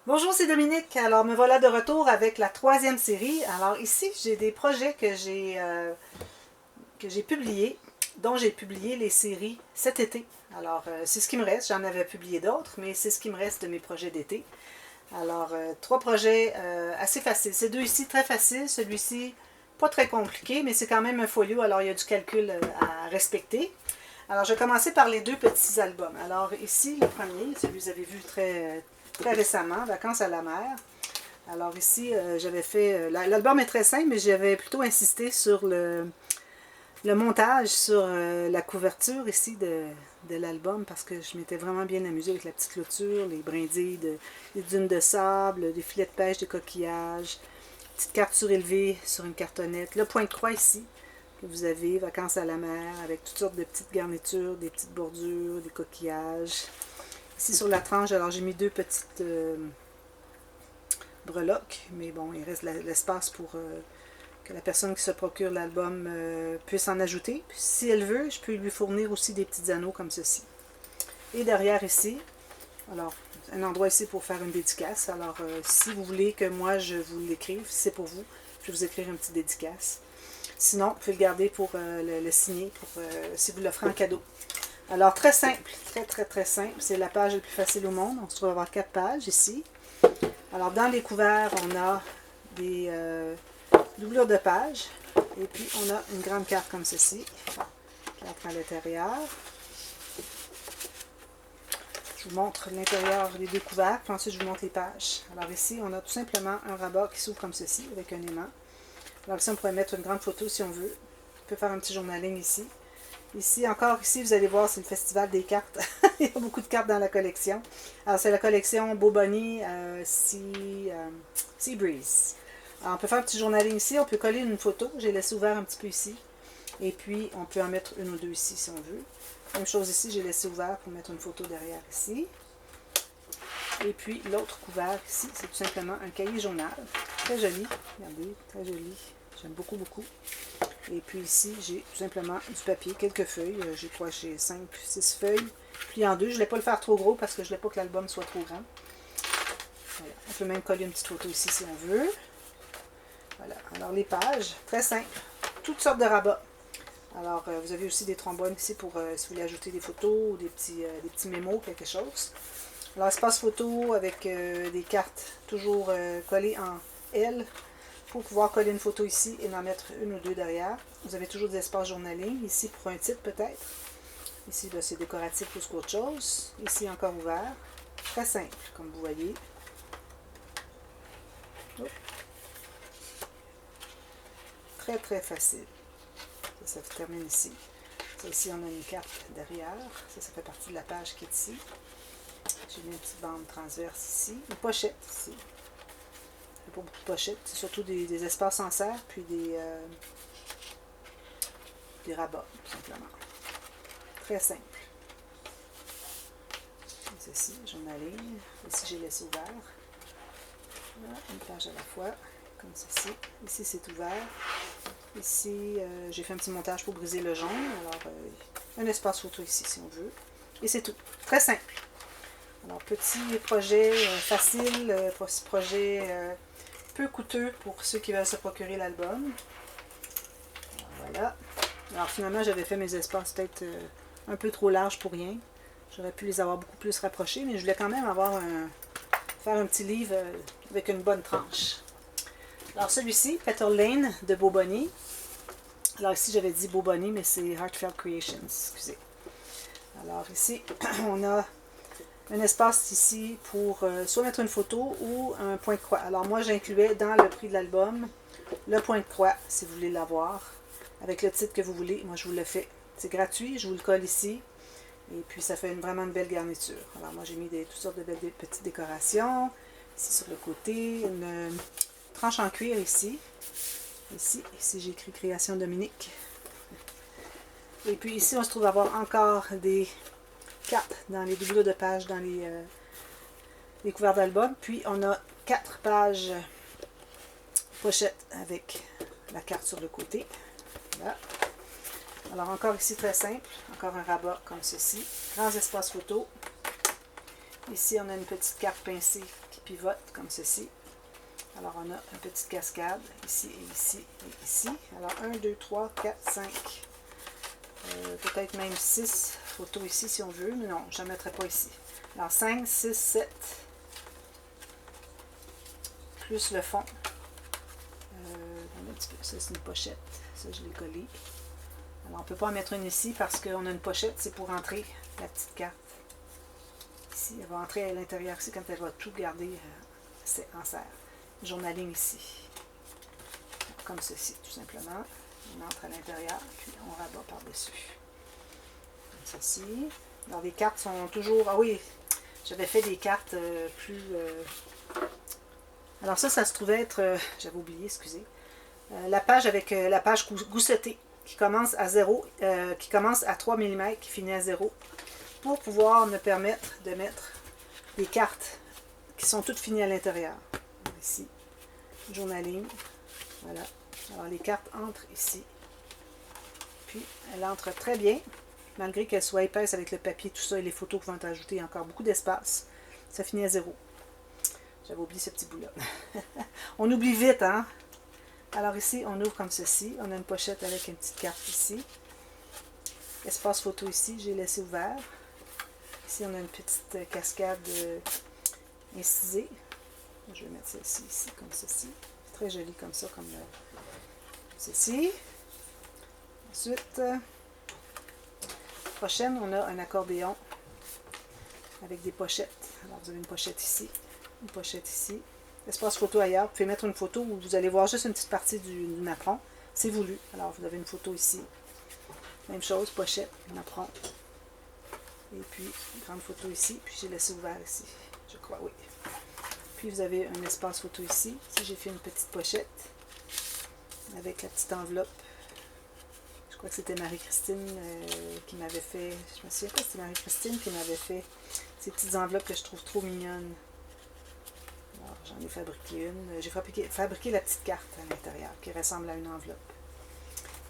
Bonjour, c'est Dominique. Alors, me voilà de retour avec la troisième série. Alors, ici, j'ai des projets que j'ai publiés, dont j'ai publié les séries cet été. Alors, c'est ce qui me reste. J'en avais publié d'autres, mais c'est ce qui me reste de mes projets d'été. Alors, trois projets assez faciles. Ces deux ici, très faciles. Celui-ci, pas très compliqué, mais c'est quand même un folio, alors il y a du calcul à respecter. Alors, je vais commencer par les deux petits albums. Alors, ici, le premier, celui que vous avez vu très récemment, Vacances à la mer. Alors, ici, j'avais fait. L'album est très simple, mais j'avais plutôt insisté sur le montage, sur la couverture ici de l'album, parce que je m'étais vraiment bien amusée avec la petite clôture, les brindilles, des dunes de sable, des filets de pêche, des coquillages, petite carte surélevée sur une cartonnette, le point de croix ici que vous avez, vacances à la mer, avec toutes sortes de petites garnitures, des petites bordures, des coquillages. Ici sur la tranche, alors j'ai mis deux petites breloques, mais bon, il reste l'espace pour que la personne qui se procure l'album puisse en ajouter. Puis, si elle veut, je peux lui fournir aussi des petits anneaux comme ceci. Et derrière ici, alors un endroit ici pour faire une dédicace. Alors si vous voulez que moi je vous l'écrive, si c'est pour vous, je vais vous écrire une petite dédicace. Sinon, vous pouvez le garder pour le signer, si vous l'offrez en cadeau. Alors, très simple, très simple. C'est la page la plus facile au monde. On se trouve avoir 4 pages ici. Alors, dans les couverts, on a des doublures de pages. Et puis, on a une grande carte comme ceci, qui entre à l'intérieur. Je vous montre l'intérieur des deux couverts, puis ensuite je vous montre les pages. Alors ici, on a tout simplement un rabat qui s'ouvre comme ceci, avec un aimant. Alors ici, on pourrait mettre une grande photo si on veut. On peut faire un petit journaling ici. Ici, vous allez voir, c'est le festival des cartes. Il y a beaucoup de cartes dans la collection. Alors, c'est la collection Beau Bunny Sea Breeze. Alors, on peut faire un petit journaling ici. On peut coller une photo. J'ai laissé ouvert un petit peu ici. Et puis, on peut en mettre une ou deux ici si on veut. Même chose ici, j'ai laissé ouvert pour mettre une photo derrière ici. Et puis, l'autre couvert ici, c'est tout simplement un cahier journal. Très joli. Regardez, très joli. J'aime beaucoup, beaucoup. Et puis ici, j'ai tout simplement du papier, quelques feuilles. J'ai quoi? J'ai 5, 6 feuilles. Pliées en deux. Je ne voulais pas le faire trop gros parce que je ne voulais pas que l'album soit trop grand. Voilà. On peut même coller une petite photo ici si on veut. Voilà. Alors les pages, très simple. Toutes sortes de rabats. Alors vous avez aussi des trombones ici pour si vous voulez ajouter des photos ou des petits mémos, quelque chose. Alors espace photo avec des cartes toujours collées en L pour pouvoir coller une photo ici et en mettre une ou deux derrière. Vous avez toujours des espaces journaling, ici pour un titre peut-être. Ici, c'est décoratif plus qu'autre chose. Ici, encore ouvert. Très simple, comme vous voyez. Très facile. Ça se termine ici. Ça, ici, on a une carte derrière. Ça fait partie de la page qui est ici. J'ai mis une petite bande transverse ici. Une pochette ici. Il n'y a pas beaucoup de pochettes. C'est surtout des espaces en serre, puis des rabats, tout simplement. Très simple. Ceci, journaling. Ici, j'ai laissé ouvert. Là, une page à la fois, comme ceci. Ici, c'est ouvert. Ici, j'ai fait un petit montage pour briser le jaune. Alors, un espace photo ici, si on veut. Et c'est tout. Très simple. Alors, petit projet facile, projet peu coûteux pour ceux qui veulent se procurer l'album. Voilà. Alors, finalement, j'avais fait mes espaces peut-être un peu trop larges pour rien. J'aurais pu les avoir beaucoup plus rapprochés, mais je voulais quand même faire un petit livre avec une bonne tranche. Alors, celui-ci, Petal Lane de Beau Bunny. Alors, ici, j'avais dit Beau Bunny, mais c'est Heartfelt Creations, excusez. Alors, ici, on a un espace ici pour soit mettre une photo ou un point de croix. Alors, moi, j'incluais dans le prix de l'album le point de croix, si vous voulez l'avoir, avec le titre que vous voulez. Moi, je vous le fais. C'est gratuit, je vous le colle ici. Et puis, ça fait vraiment une belle garniture. Alors, moi, j'ai mis toutes sortes de belles petites décorations. Ici, sur le côté, une tranche en cuir ici. Ici, j'ai écrit Création Dominique. Et puis, ici, on se trouve avoir encore des cartes dans les doublures de pages, dans les couverts d'album. Puis, on a 4 pages pochettes avec la carte sur le côté. Voilà. Alors, encore ici, très simple. Encore un rabat comme ceci. Grands espaces photo. Ici, on a une petite carte pincée qui pivote comme ceci. Alors, on a une petite cascade ici et ici et ici. Alors, 1, 2, 3, 4, 5. Peut-être même 6 photos ici si on veut, mais non, je ne mettrai pas ici. Alors, 5, 6, 7. Plus le fond. Un petit peu. Ça, c'est une pochette. Ça, je l'ai collé. Alors, on ne peut pas en mettre une ici parce qu'on a une pochette. C'est pour entrer la petite carte. Ici, elle va entrer à l'intérieur ici quand elle va tout garder en serre. Journaling ici. Comme ceci, tout simplement. On entre à l'intérieur, puis on rabat par-dessus. Comme ceci. Alors, les cartes sont toujours... Ah oui, j'avais fait des cartes plus... Alors ça se trouvait être... j'avais oublié, excusez. La page avec la page goussotée, qui commence à 0, qui commence à 3 mm, qui finit à 0, pour pouvoir me permettre de mettre des cartes qui sont toutes finies à l'intérieur. Ici, journaling, voilà. Alors les cartes entrent ici. Puis elle entre très bien, malgré qu'elle soit épaisse avec le papier, tout ça, et les photos qui vont être ajoutées, il y a encore beaucoup d'espace. Ça finit à 0. J'avais oublié ce petit bout-là. On oublie vite, hein? Alors ici, on ouvre comme ceci. On a une pochette avec une petite carte ici. Espace photo ici, j'ai laissé ouvert. Ici, on a une petite cascade incisée. Je vais mettre celle-ci ici, comme ceci. Très joli comme ça, comme ceci. Ensuite, prochaine, on a un accordéon avec des pochettes. Alors, vous avez une pochette ici, une pochette ici. Espace photo ailleurs. Vous pouvez mettre une photo où vous allez voir juste une petite partie du napperon. C'est voulu. Alors, vous avez une photo ici. Même chose, pochette, napperon. Et puis, grande photo ici. Puis, j'ai laissé ouvert ici. Je crois, oui. Puis, vous avez un espace photo ici. Ici, j'ai fait une petite pochette avec la petite enveloppe. Je crois que c'était Marie-Christine qui m'avait fait... Je me souviens pas, c'était Marie-Christine qui m'avait fait ces petites enveloppes que je trouve trop mignonnes. Alors, j'en ai fabriqué une. J'ai fabriqué la petite carte à l'intérieur qui ressemble à une enveloppe.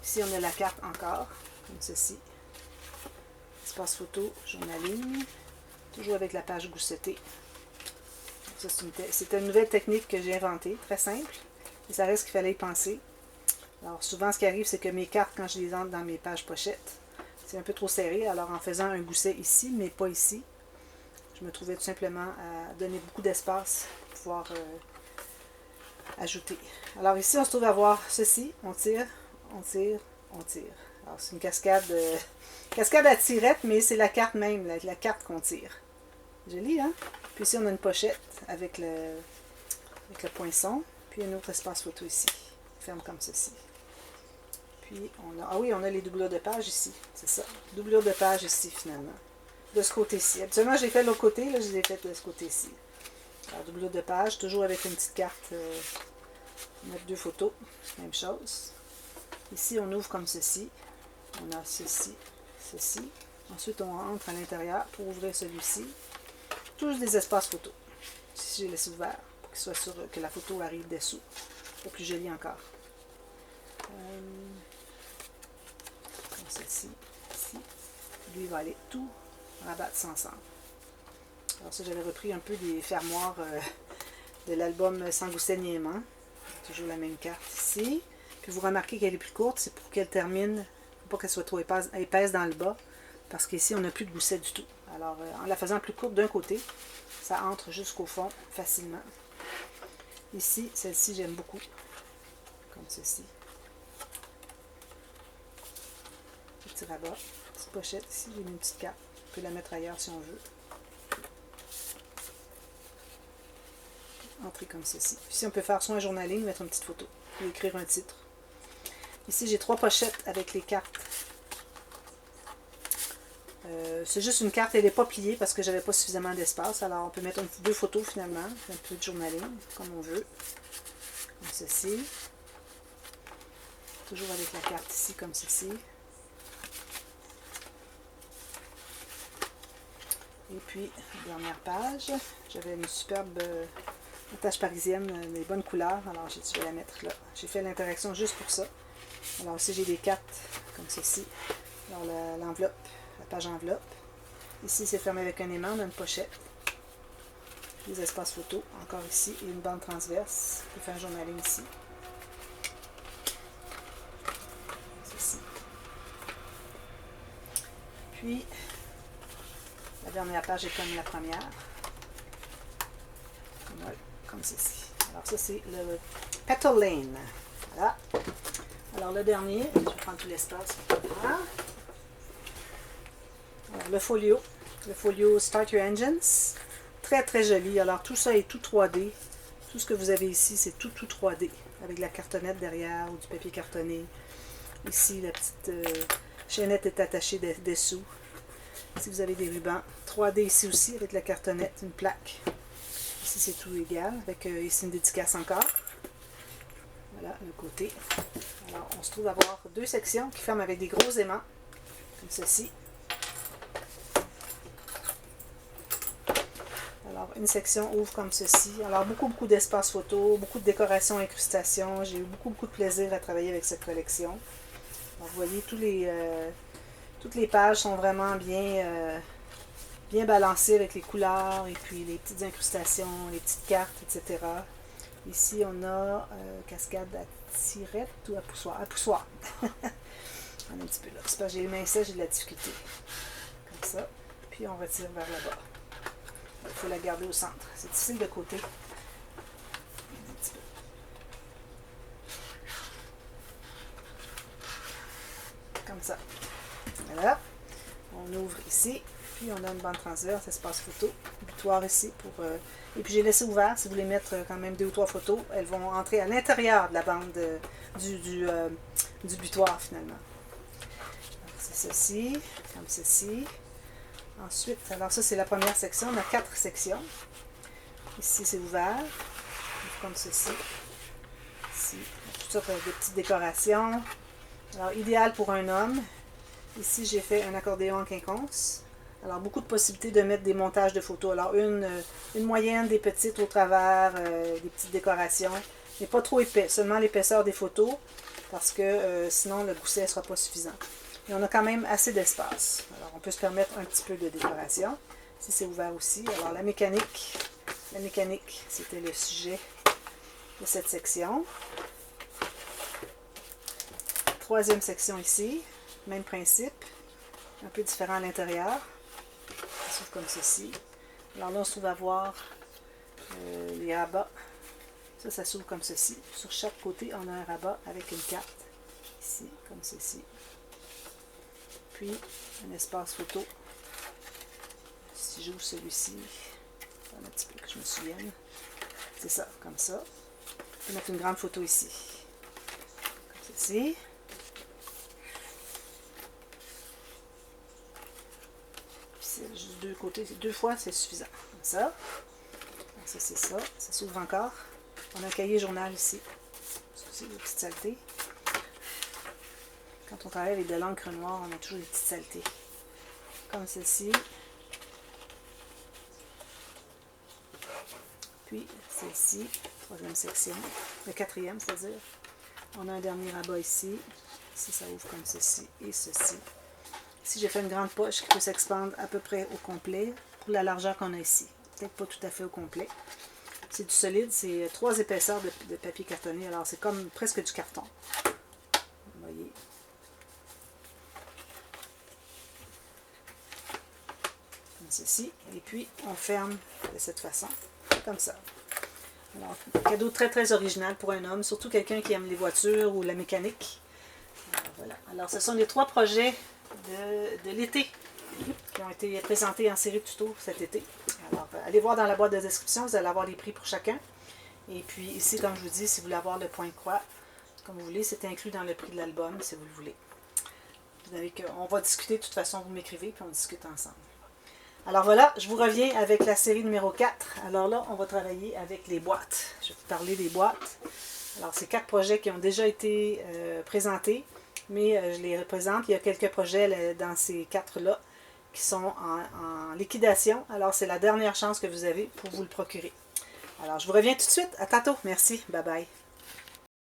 Ici, on a la carte encore, comme ceci. Espace photo, journaling. Toujours avec la page goussotée. C'est une nouvelle technique que j'ai inventée, très simple. Et ça reste qu'il fallait y penser. Alors, souvent, ce qui arrive, c'est que mes cartes, quand je les entre dans mes pages pochettes, c'est un peu trop serré. Alors, en faisant un gousset ici, mais pas ici, je me trouvais tout simplement à donner beaucoup d'espace pour pouvoir ajouter. Alors, ici, on se trouve à voir ceci. On tire, on tire, on tire. Alors, c'est une cascade à tirette, mais c'est la carte même, la carte qu'on tire. Joli, hein? Puis ici, on a une pochette avec le poinçon. Puis un autre espace photo ici. Ferme comme ceci. Puis on a... Ah oui, on a les doublures de page ici. C'est ça. Doublure de page ici, finalement. De ce côté-ci. Habituellement, je l'ai fait de l'autre côté. Là, je l'ai fait de ce côté-ci. Alors, doublure de page. Toujours avec une petite carte. Mettre 2 photos. Même chose. Ici, on ouvre comme ceci. On a ceci, ceci. Ensuite, on entre à l'intérieur pour ouvrir celui-ci. Tous des espaces photos. Ici, j'ai laissé ouvert pour qu'il soit sûr que la photo arrive dessous. C'est plus joli encore. Comme ceci, ici. Lui, il va aller tout rabattre ensemble. Alors ça, j'avais repris un peu des fermoirs de l'album Sans gousset ni aimant. Toujours la même carte ici. Puis vous remarquez qu'elle est plus courte, c'est pour qu'elle termine. Il ne faut pas qu'elle soit trop épaisse dans le bas. Parce qu'ici, on n'a plus de gousset du tout. Alors, en la faisant plus courte d'un côté, ça entre jusqu'au fond facilement. Ici, celle-ci, j'aime beaucoup. Comme ceci. Petit rabat. Petite pochette. Ici, j'ai une petite carte. On peut la mettre ailleurs si on veut. Entrer comme ceci. Ici, on peut faire soit un journaling, mettre une petite photo. Ou écrire un titre. Ici, j'ai 3 pochettes avec les cartes. C'est juste une carte, elle n'est pas pliée parce que j'avais pas suffisamment d'espace. Alors, on peut mettre 2 photos finalement. Un peu de journaling, comme on veut. Comme ceci. Toujours avec la carte ici, comme ceci. Et puis, dernière page. J'avais une superbe tache parisienne, des bonnes couleurs. Alors, j'ai dit, je vais la mettre là. J'ai fait l'interaction juste pour ça. Alors, ici, j'ai des cartes comme ceci. Alors, l'enveloppe, la page enveloppe. Ici, c'est fermé avec un aimant, on a une pochette. des espaces photo, encore ici, et une bande transverse pour faire un journaling ici. Ceci. Puis, la dernière page est comme la première. Voilà, comme ceci. Alors ça, c'est le Petal Lane. Voilà. Alors le dernier, je vais prendre tout l'espace. Voilà. Alors, le folio Start Your Engines. Très très joli. Alors tout ça est tout 3D. Tout ce que vous avez ici, c'est tout 3D. Avec la cartonnette derrière ou du papier cartonné. Ici, la petite chaînette est attachée dessous. Ici, vous avez des rubans. 3D ici aussi avec la cartonnette, une plaque. Ici, c'est tout égal. Avec ici une dédicace encore. Voilà, le côté. Alors, on se trouve à avoir deux sections qui ferment avec des gros aimants, comme ceci. Alors, une section ouvre comme ceci. Alors, beaucoup d'espace photo, beaucoup de décorations, incrustations. J'ai eu beaucoup de plaisir à travailler avec cette collection. Alors, vous voyez, toutes les pages sont vraiment bien balancées avec les couleurs et puis les petites incrustations, les petites cartes, etc. Ici, on a cascade à tirette ou à poussoir. À poussoir. On est un petit peu là. C'est parce que j'ai les mains sèches, j'ai de la difficulté. Comme ça. Puis on retire vers le bas. Il faut la garder au centre. C'est difficile de côté. Un petit peu. Comme ça. Voilà. On ouvre ici. Puis on a une bande transverse, espace photo. Butoir ici pour... Et puis j'ai laissé ouvert, si vous voulez mettre quand même 2 ou 3 photos, elles vont entrer à l'intérieur de la bande du butoir finalement. C'est ceci, comme ceci. Ensuite, alors ça c'est la première section, on a 4 sections. Ici c'est ouvert, comme ceci. Ici, toutes sortes de petites décorations. Alors idéal pour un homme. Ici j'ai fait un accordéon en quinconce. Alors, beaucoup de possibilités de mettre des montages de photos. Alors, une moyenne, des petites au travers, des petites décorations. Mais pas trop épais, seulement l'épaisseur des photos, parce que sinon, le gousset ne sera pas suffisant. Et on a quand même assez d'espace. Alors, on peut se permettre un petit peu de décoration. Ici, c'est ouvert aussi. Alors, la mécanique, c'était le sujet de cette section. Troisième section ici, même principe, un peu différent à l'intérieur. Ça s'ouvre comme ceci. Alors là, on se trouve à voir les rabats. Ça s'ouvre comme ceci. Sur chaque côté, on a un rabat avec une carte. Ici, comme ceci. Puis, un espace photo. Si j'ouvre celui-ci, un petit peu que je me souvienne. C'est ça, comme ça. Je vais mettre une grande photo ici. Comme ceci. Juste 2 côtés, 2 fois c'est suffisant. Comme ça. Donc ça c'est ça. Ça s'ouvre encore. On a un cahier journal ici. C'est des petites saletés. Quand on travaille avec de l'encre noire, on a toujours des petites saletés. Comme ceci. Puis celle-ci, troisième section. Le quatrième, c'est-à-dire. On a un dernier rabat ici. Ici ça ouvre comme ceci et ceci. Ici, j'ai fait une grande poche qui peut s'expandre à peu près au complet pour la largeur qu'on a ici. Peut-être pas tout à fait au complet. C'est du solide, c'est 3 épaisseurs de papier cartonné, alors c'est comme presque du carton. Vous voyez. Comme ceci. Et puis, on ferme de cette façon, comme ça. Alors, cadeau très original pour un homme, surtout quelqu'un qui aime les voitures ou la mécanique. Alors, voilà. Alors, ce sont les 3 projets de l'été qui ont été présentés en série de tutos cet été. Alors, allez voir dans la boîte de description, vous allez avoir les prix pour chacun. Et puis ici, comme je vous dis, si vous voulez avoir le point croix, comme vous voulez, c'est inclus dans le prix de l'album, si vous le voulez. Vous avez on va discuter, de toute façon, vous m'écrivez, puis on discute ensemble. Alors voilà, je vous reviens avec la série numéro 4. Alors là, on va travailler avec les boîtes. Je vais vous parler des boîtes. Alors, c'est 4 projets qui ont déjà été présentés. Mais je les représente. Il y a quelques projets dans ces 4-là qui sont en liquidation. Alors, c'est la dernière chance que vous avez pour vous le procurer. Alors, je vous reviens tout de suite. À tantôt. Merci. Bye bye.